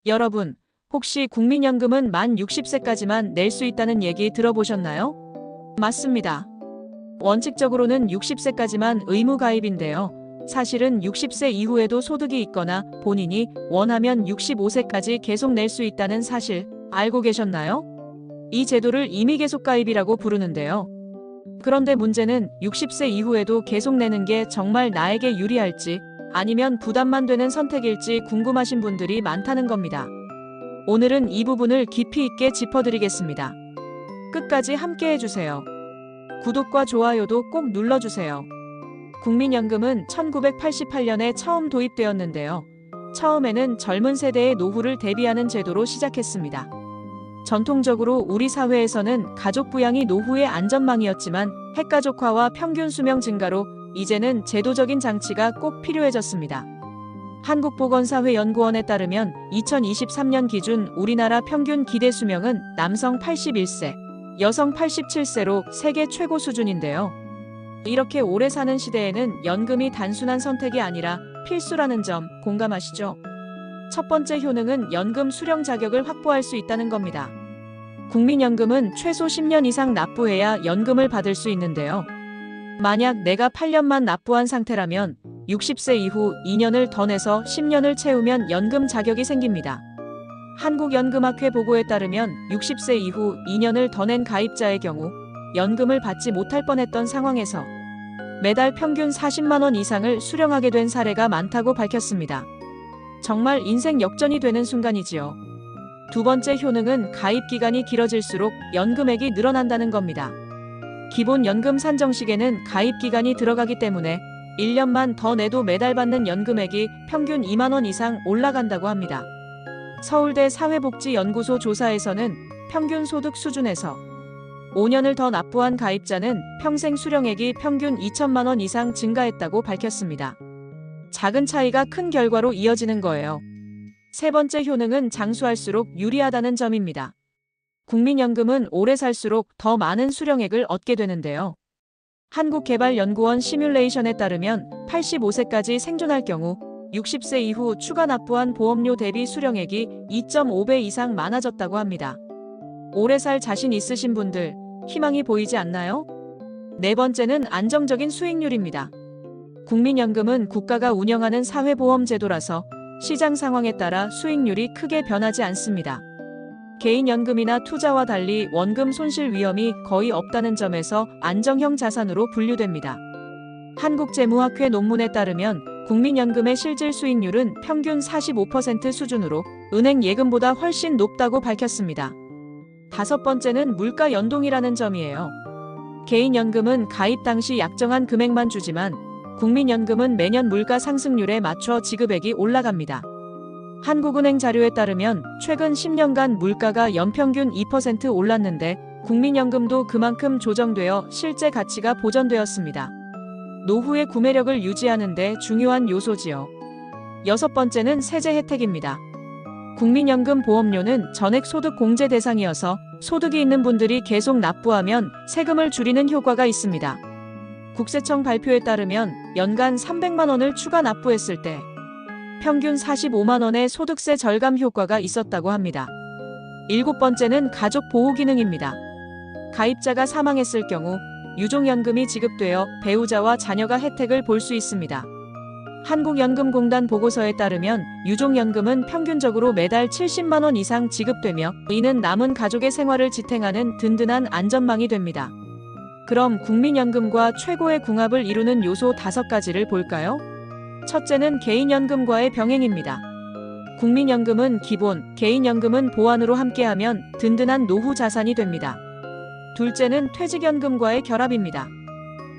여러분, 혹시 국민연금은 만 60세까지만 낼 수 있다는 얘기 들어보셨나요? 맞습니다. 원칙적으로는 60세까지만 의무 가입인데요. 사실은 60세 이후에도 소득이 있거나 본인이 원하면 65세까지 계속 낼 수 있다는 사실 알고 계셨나요? 이 제도를 임의계속 가입이라고 부르는데요. 그런데 문제는 60세 이후에도 계속 내는 게 정말 나에게 유리할지 아니면 부담만 되는 선택일지 궁금하신 분들이 많다는 겁니다. 오늘은 이 부분을 깊이 있게 짚어드리겠습니다. 끝까지 함께 해주세요. 구독과 좋아요도 꼭 눌러주세요. 국민연금은 1988년에 처음 도입되었는데요. 처음에는 젊은 세대의 노후를 대비하는 제도로 시작했습니다. 전통적으로 우리 사회에서는 가족 부양이 노후의 안전망이었지만 핵가족화와 평균 수명 증가로 이제는 제도적인 장치가 꼭 필요해졌습니다. 한국보건사회연구원에 따르면 2023년 기준 우리나라 평균 기대 수명은 남성 81세, 여성 87세로 세계 최고 수준인데요. 이렇게 오래 사는 시대에는 연금이 단순한 선택이 아니라 필수라는 점 공감하시죠? 첫 번째 효능은 연금 수령 자격을 확보할 수 있다는 겁니다. 국민연금은 최소 10년 이상 납부해야 연금을 받을 수 있는데요. 만약 내가 8년만 납부한 상태라면 60세 이후 2년을 더 내서 10년을 채우면 연금 자격이 생깁니다. 한국연금학회 보고에 따르면 60세 이후 2년을 더 낸 가입자의 경우 연금을 받지 못할 뻔했던 상황에서 매달 평균 40만 원 이상을 수령하게 된 사례가 많다고 밝혔습니다. 정말 인생 역전이 되는 순간이지요. 두 번째 효능은 가입 기간이 길어질수록 연금액이 늘어난다는 겁니다. 기본 연금 산정식에는 가입 기간이 들어가기 때문에 1년만 더 내도 매달 받는 연금액이 평균 2만 원 이상 올라간다고 합니다. 서울대 사회복지연구소 조사에서는 평균 소득 수준에서 5년을 더 납부한 가입자는 평생 수령액이 평균 2천만 원 이상 증가했다고 밝혔습니다. 작은 차이가 큰 결과로 이어지는 거예요. 세 번째 효능은 장수할수록 유리하다는 점입니다. 국민연금은 오래 살수록 더 많은 수령액을 얻게 되는데요. 한국개발연구원 시뮬레이션에 따르면 85세까지 생존할 경우 60세 이후 추가 납부한 보험료 대비 수령액이 2.5배 이상 많아졌다고 합니다. 오래 살 자신 있으신 분들, 희망이 보이지 않나요? 네 번째는 안정적인 수익률입니다. 국민연금은 국가가 운영하는 사회보험제도라서 시장 상황에 따라 수익률이 크게 변하지 않습니다. 개인연금이나 투자와 달리 원금 손실 위험이 거의 없다는 점에서 안정형 자산으로 분류됩니다. 한국재무학회 논문에 따르면 국민연금의 실질 수익률은 평균 45% 수준으로 은행 예금보다 훨씬 높다고 밝혔습니다. 다섯 번째는 물가 연동이라는 점이에요. 개인연금은 가입 당시 약정한 금액만 주지만 국민연금은 매년 물가 상승률에 맞춰 지급액이 올라갑니다. 한국은행 자료에 따르면 최근 10년간 물가가 연평균 2% 올랐는데 국민연금도 그만큼 조정되어 실제 가치가 보전되었습니다. 노후의 구매력을 유지하는 데 중요한 요소지요. 여섯 번째는 세제 혜택입니다. 국민연금 보험료는 전액소득 공제 대상이어서 소득이 있는 분들이 계속 납부하면 세금을 줄이는 효과가 있습니다. 국세청 발표에 따르면 연간 300만 원을 추가 납부했을 때 평균 45만 원의 소득세 절감 효과가 있었다고 합니다. 일곱 번째는 가족 보호 기능입니다. 가입자가 사망했을 경우 유족연금이 지급되어 배우자와 자녀가 혜택을 볼 수 있습니다. 한국연금공단 보고서에 따르면 유족연금은 평균적으로 매달 70만 원 이상 지급되며 이는 남은 가족의 생활을 지탱하는 든든한 안전망이 됩니다. 그럼 국민연금과 최고의 궁합을 이루는 요소 5가지를 볼까요? 첫째는 개인연금과의 병행입니다. 국민연금은 기본, 개인연금은 보완으로 함께하면 든든한 노후 자산이 됩니다. 둘째는 퇴직연금과의 결합입니다.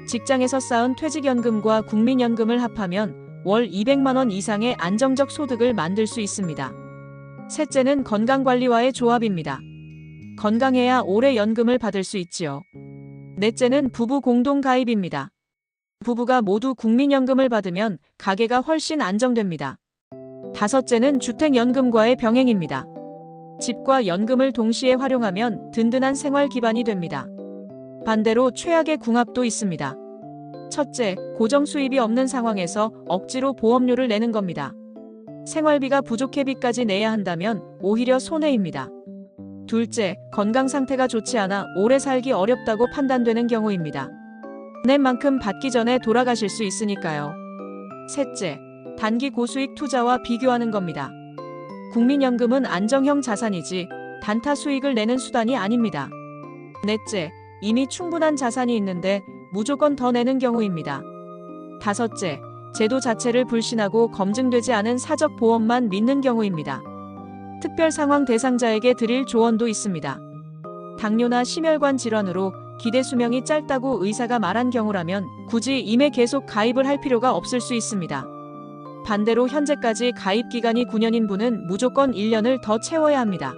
직장에서 쌓은 퇴직연금과 국민연금을 합하면 월 200만 원 이상의 안정적 소득을 만들 수 있습니다. 셋째는 건강관리와의 조합입니다. 건강해야 오래 연금을 받을 수 있지요. 넷째는 부부 공동 가입입니다. 부부가 모두 국민연금을 받으면 가계가 훨씬 안정됩니다. 다섯째는 주택연금과의 병행입니다. 집과 연금을 동시에 활용하면 든든한 생활 기반이 됩니다. 반대로 최악의 궁합도 있습니다. 첫째, 고정 수입이 없는 상황에서 억지로 보험료를 내는 겁니다. 생활비가 부족해비까지 내야 한다면 오히려 손해입니다. 둘째, 건강 상태가 좋지 않아 오래 살기 어렵다고 판단되는 경우입니다. 낸 만큼 받기 전에 돌아가실 수 있으니까요. 셋째, 단기 고수익 투자와 비교하는 겁니다. 국민연금은 안정형 자산이지 단타 수익을 내는 수단이 아닙니다. 넷째, 이미 충분한 자산이 있는데 무조건 더 내는 경우입니다. 다섯째, 제도 자체를 불신하고 검증되지 않은 사적 보험만 믿는 경우입니다. 특별 상황 대상자에게 드릴 조언도 있습니다. 당뇨나 심혈관 질환으로 기대 수명이 짧다고 의사가 말한 경우라면 굳이 임에 계속 가입을 할 필요가 없을 수 있습니다. 반대로 현재까지 가입 기간이 9년인 분은 무조건 1년을 더 채워야 합니다.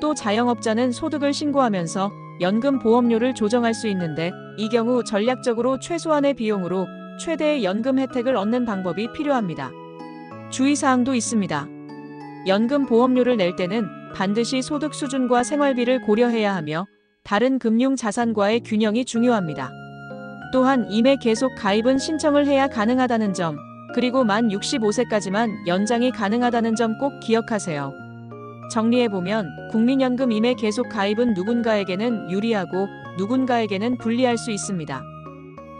또 자영업자는 소득을 신고하면서 연금 보험료를 조정할 수 있는데 이 경우 전략적으로 최소한의 비용으로 최대의 연금 혜택을 얻는 방법이 필요합니다. 주의사항도 있습니다. 연금 보험료를 낼 때는 반드시 소득 수준과 생활비를 고려해야 하며 다른 금융 자산과의 균형이 중요합니다. 또한 임에 계속 가입은 신청을 해야 가능하다는 점, 그리고 만 65세까지만 연장이 가능하다는 점 꼭 기억하세요. 정리해보면 국민연금 임에 계속 가입은 누군가에게는 유리하고 누군가에게는 불리할 수 있습니다.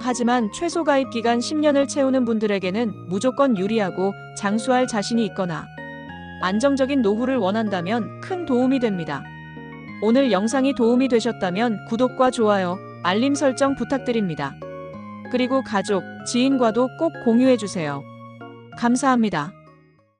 하지만 최소 가입 기간 10년을 채우는 분들에게는 무조건 유리하고 장수할 자신이 있거나 안정적인 노후를 원한다면 큰 도움이 됩니다. 오늘 영상이 도움이 되셨다면 구독과 좋아요, 알림 설정 부탁드립니다. 그리고 가족, 지인과도 꼭 공유해주세요. 감사합니다.